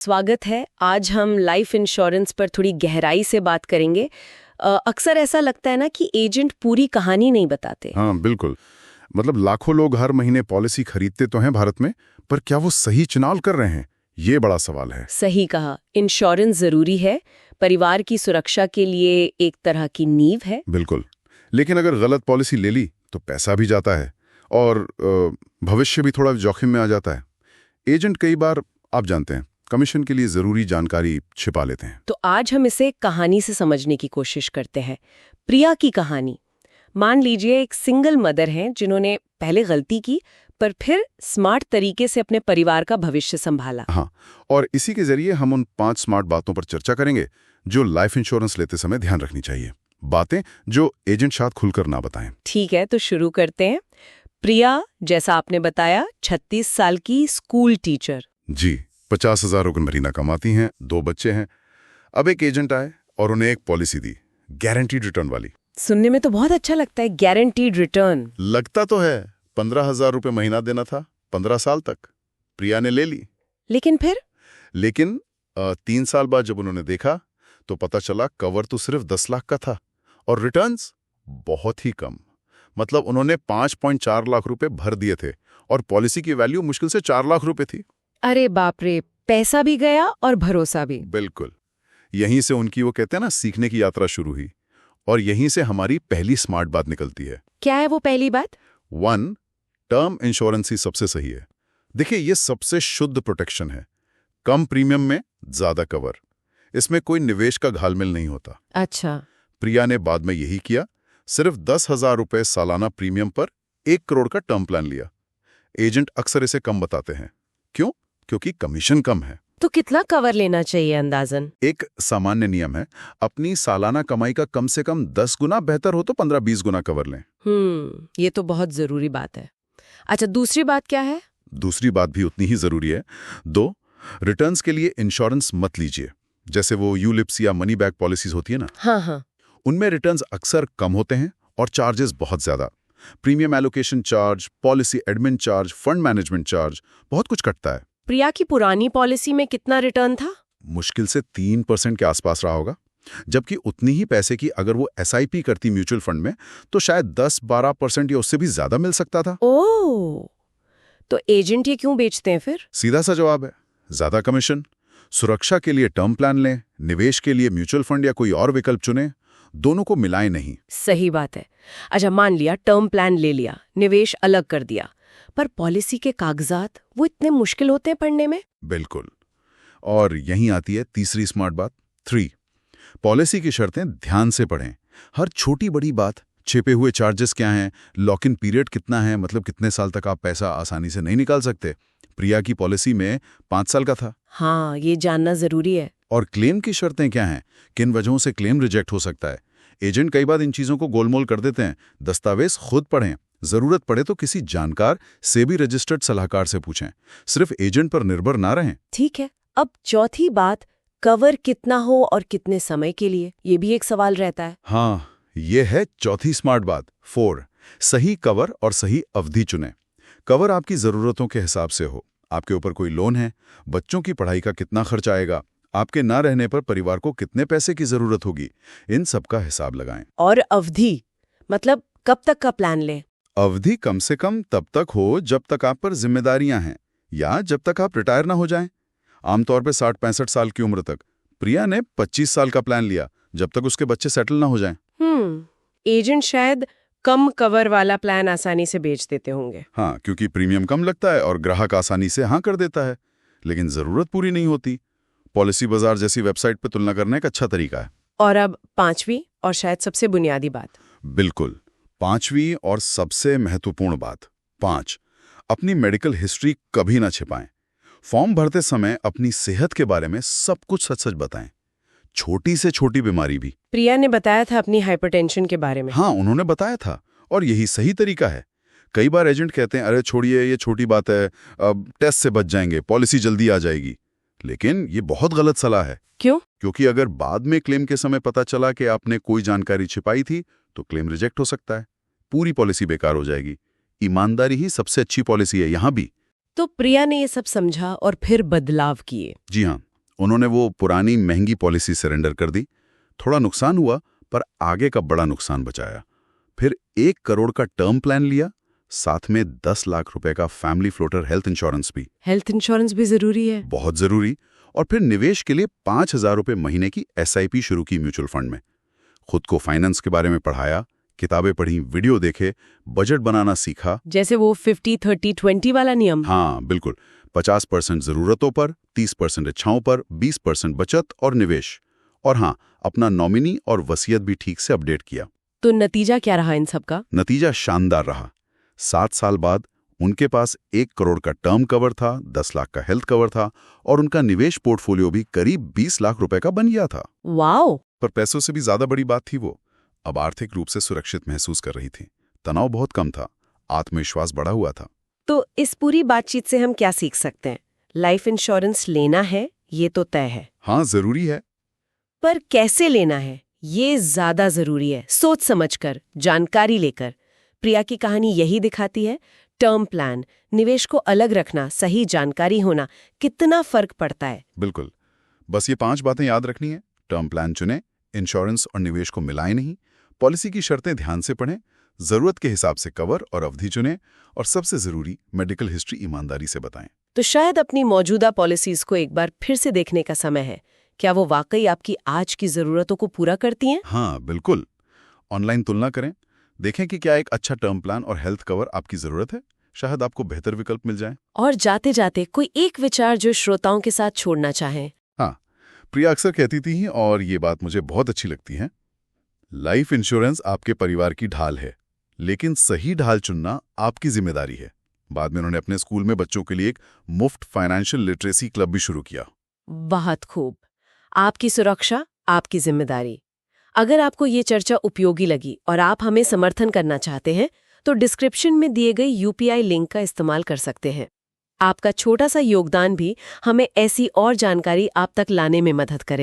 स्वागत है। आज हम लाइफ इंश्योरेंस पर थोड़ी गहराई से बात करेंगे। अक्सर ऐसा लगता है ना कि एजेंट पूरी कहानी नहीं बताते। हाँ बिल्कुल। मतलब लाखों लोग हर महीने पॉलिसी खरीदते तो हैं भारत में, पर क्या वो सही चुनाव कर रहे हैं, ये बड़ा सवाल है। सही कहा, इंश्योरेंस जरूरी है, परिवार की सुरक्षा के लिए एक तरह की नींव है। बिल्कुल, लेकिन अगर गलत पॉलिसी ले ली तो पैसा भी जाता है और भविष्य भी थोड़ा जोखिम में आ जाता है। एजेंट कई बार, आप जानते हैं, कमीशन के लिए जरूरी जानकारी छिपा लेते हैं। तो आज हम इसे कहानी से समझने की कोशिश करते हैं। प्रिया की कहानी। मान लीजिए एक सिंगल मदर हैं जिन्होंने पहले गलती की, पर फिर स्मार्ट तरीके से अपने परिवार का भविष्य संभाला। हाँ, और इसी के जरिए हम उन 5 स्मार्ट बातों पर चर्चा करेंगे जो लाइफ इंश्योरेंस लेते समय ध्यान रखनी चाहिए। बातें जो एजेंट शायद खुलकर ना बताएं। ठीक है, तो शुरू करते हैं। प्रिया, जैसा आपने बताया, 36 साल की स्कूल टीचर। जी, 50,000 रुपये महीना कमाती हैं, 2 बच्चे हैं। अब एक एजेंट आए और उन्हें एक पॉलिसी दी, गारंटीड रिटर्न वाली। सुनने में तो बहुत अच्छा लगता है, गारंटीड रिटर्न। लगता तो है। 15,000 रुपये महीना देना था 15 साल तक। प्रिया ने ले ली। लेकिन फिर? लेकिन 3 साल बाद जब उन्होंने देखा तो पता चला कवर तो सिर्फ 10 लाख का था और रिटर्न्स बहुत ही कम। मतलब उन्होंने 5.4 लाख रुपए भर दिए थे और पॉलिसी की वैल्यू मुश्किल से 4 लाख रुपए थी। अरे बाप रे, पैसा भी गया और भरोसा भी। बिल्कुल। यहीं से उनकी, वो कहते हैं ना, सीखने की यात्रा शुरू हुई। और यहीं से हमारी पहली स्मार्ट बात निकलती है। क्या है वो पहली बात? 1, टर्म इंश्योरेंस ही सबसे सही है। देखिए, ये सबसे शुद्ध प्रोटेक्शन है। कम प्रीमियम में ज्यादा कवर। इसमें कोई निवेश का घालमेल नहीं होता। अच्छा। प्रिया ने बाद में यही किया। सिर्फ 10,000 रुपए सालाना प्रीमियम पर 1 करोड़ का टर्म प्लान लिया। एजेंट अक्सर इसे कम बताते हैं। क्यों? क्योंकि कमीशन कम है। तो कितना कवर लेना चाहिए अंदाजन? एक सामान्य नियम है, अपनी सालाना कमाई का कम से कम 10 गुना, बेहतर हो तो 15-20 गुना कवर लें। ये तो बहुत जरूरी बात है। अच्छा, दूसरी बात क्या है? दूसरी बात भी उतनी ही जरूरी है। 2, रिटर्न्स के लिए इंश्योरेंस मत लीजिए। जैसे वो यूलिप्स या मनी बैक पॉलिसीज होती है ना, हाँ। उनमें रिटर्न्स अक्सर कम होते हैं और चार्जेस बहुत ज्यादा। Premium allocation charge, policy admin charge, fund management charge, बहुत कुछ कटता है। प्रिया की पुरानी पॉलिसी में कितना रिटर्न था? मुश्किल से 3% के आसपास रहा होगा। जबकि उतनी ही पैसे की अगर वो SIP करती म्यूचुअल फंड में तो शायद 10-12% या उससे भी ज्यादा मिल सकता था। ओह, तो एजेंट ये क्यों बेचते हैं फिर? सीधा सा जवाब है, ज्यादा कमीशन। सुरक्षा के लिए टर्म प्लान लें, निवेश के लिए म्यूचुअल फंड या कोई और विकल्प चुनें। दोनों को मिलाएं नहीं। सही बात है। अच्छा, मान लिया टर्म प्लान ले लिया, निवेश अलग कर दिया, पर पॉलिसी के कागजात वो इतने मुश्किल होते हैं पढ़ने में। बिल्कुल। और यहीं आती है तीसरी स्मार्ट बात। 3, पॉलिसी की शर्तें ध्यान से पढ़ें। हर छोटी बड़ी बात, छिपे हुए चार्जेस क्या हैं, लॉक इन पीरियड कितना है, मतलब कितने साल तक आप पैसा आसानी से नहीं निकाल सकते। प्रिया की पॉलिसी में 5 साल का था। हाँ, ये जानना जरूरी है। और क्लेम की शर्तें क्या हैं, किन वजहों से क्लेम रिजेक्ट हो सकता है। एजेंट कई बार इन चीजों को गोलमोल कर देते हैं। दस्तावेज खुद पढ़ें। जरूरत पड़े तो किसी जानकार से भी रजिस्टर्ड सलाहकार से पूछें। सिर्फ एजेंट पर निर्भर ना रहें। ठीक है। अब चौथी बात, कवर कितना हो और कितने समय के लिए, ये भी एक सवाल रहता है। हाँ, ये है चौथी स्मार्ट बात। 4, सही कवर और सही अवधि चुनें। कवर आपकी जरूरतों के हिसाब से हो। आपके ऊपर कोई लोन है, बच्चों की पढ़ाई का कितना खर्च आएगा, आपके ना रहने पर परिवार को कितने पैसे की जरूरत होगी, इन सब का हिसाब लगाएं। और अवधि मतलब कब तक का प्लान लें? अवधि कम से कम तब तक हो जब तक आप पर जिम्मेदारियां हैं या जब तक आप रिटायर ना हो जाएं। आमतौर पे 60-65 साल की उम्र तक। प्रिया ने 25 साल का प्लान लिया, जब तक उसके बच्चे सेटल ना हो जाएं। एजेंट शायद कम कवर वाला प्लान आसानी से बेच देते होंगे। हाँ, क्योंकि प्रीमियम कम लगता है और ग्राहक आसानी से हाँ कर देता है, लेकिन जरूरत पूरी नहीं होती। पॉलिसी बाजार जैसी वेबसाइट पर तुलना करना एक अच्छा तरीका है। और अब पांचवी और शायद सबसे बुनियादी बात। बिल्कुल, पांचवी और सबसे महत्वपूर्ण बात। 5, अपनी मेडिकल हिस्ट्री कभी ना छिपाएं। फॉर्म भरते समय अपनी सेहत के बारे में सब कुछ सच-सच बताएं, छोटी से छोटी बीमारी भी। प्रिया ने बताया था अपनी हाइपरटेंशन के बारे में। हाँ, उन्होंने बताया था, और यही सही तरीका है। कई बार एजेंट कहते हैं, अरे छोड़िए, ये छोटी बात है, अब टेस्ट से बच जाएंगे, पॉलिसी जल्दी आ जाएगी। लेकिन ये बहुत गलत सलाह है। क्यों? क्योंकि अगर बाद में क्लेम के समय पता चला कि आपने कोई जानकारी छिपाई थी तो क्लेम रिजेक्ट हो सकता है, पूरी पॉलिसी बेकार हो जाएगी। ईमानदारी ही सबसे अच्छी पॉलिसी है यहां भी। तो प्रिया ने ये सब समझा और फिर बदलाव किए। जी हाँ, उन्होंने वो पुरानी महंगी पॉलिसी सरेंडर कर दी। थोड़ा नुकसान हुआ, पर आगे का बड़ा नुकसान बचाया। फिर 1 करोड़ का टर्म प्लान लिया, साथ में 10 लाख रुपए का फैमिली फ्लोटर हेल्थ इंश्योरेंस भी। हेल्थ इंश्योरेंस भी जरूरी है। बहुत जरूरी। और फिर निवेश के लिए 5,000 रुपए महीने की SIP शुरू की म्यूचुअल फंड में। खुद को फाइनेंस के बारे में पढ़ाया, किताबें पढ़ी, वीडियो देखे, बजट बनाना सीखा। जैसे वो 50-30-20 वाला नियम। हाँ बिल्कुल, 50% जरूरतों पर, 30% इच्छाओं पर, 20% बचत और निवेश। और हाँ, अपना नॉमिनी और वसीयत भी ठीक से अपडेट किया। तो नतीजा क्या रहा इन सब का? नतीजा शानदार रहा। 7 साल बाद उनके पास 1 करोड़ का टर्म कवर था, 10 लाख का हेल्थ कवर था और उनका निवेश पोर्टफोलियो भी करीब 20 लाख रुपए का बन गया था। वाओ! पर पैसों से भी ज्यादा बड़ी बात थी वो अब आर्थिक रूप से सुरक्षित महसूस कर रही थी। तनाव बहुत कम था, आत्मविश्वास बढ़ा हुआ था। तो इस पूरी बातचीत से हम क्या सीख सकते हैं? लाइफ इंश्योरेंस लेना है, ये तो तय है। हाँ, जरूरी है। पर कैसे लेना है, ये ज्यादा जरूरी है। सोच समझकर, जानकारी लेकर। प्रिया की कहानी यही दिखाती है, टर्म प्लान, निवेश को अलग रखना, सही जानकारी होना, कितना फर्क पड़ता है। बिल्कुल, बस ये 5 बातें याद रखनी है। टर्म प्लान चुनें, इंश्योरेंस और निवेश को मिलाएं नहीं, पॉलिसी की शर्तें ध्यान से पढ़ें, जरूरत के हिसाब से कवर और अवधि चुनें, और सबसे जरूरी मेडिकल हिस्ट्री ईमानदारी से बताएं। तो शायद अपनी मौजूदा पॉलिसीज को एक बार फिर से देखने का समय है। क्या वो वाकई आपकी आज की जरूरतों को पूरा करती हैं? हाँ बिल्कुल। ऑनलाइन तुलना करें, देखें कि क्या एक अच्छा टर्म प्लान और हेल्थ कवर आपकी जरूरत है। शायद आपको बेहतर विकल्प मिल जाए। और जाते जाते कोई एक विचार जो श्रोताओं के साथ छोड़ना चाहें। हाँ, प्रिया अक्सर कहती थी और ये बात मुझे बहुत अच्छी लगती है, लाइफ इंश्योरेंस आपके परिवार की ढाल है, लेकिन सही ढाल चुनना आपकी जिम्मेदारी है। बाद में उन्होंने अपने स्कूल में बच्चों के लिए एक मुफ्त फाइनेंशियल लिटरेसी क्लब भी शुरू किया। बहुत खूब। आपकी सुरक्षा, आपकी जिम्मेदारी। अगर आपको ये चर्चा उपयोगी लगी और आप हमें समर्थन करना चाहते हैं, तो डिस्क्रिप्शन में दिए गए UPI लिंक का इस्तेमाल कर सकते हैं। आपका छोटा सा योगदान भी हमें ऐसी और जानकारी आप तक लाने में मदद करेगा।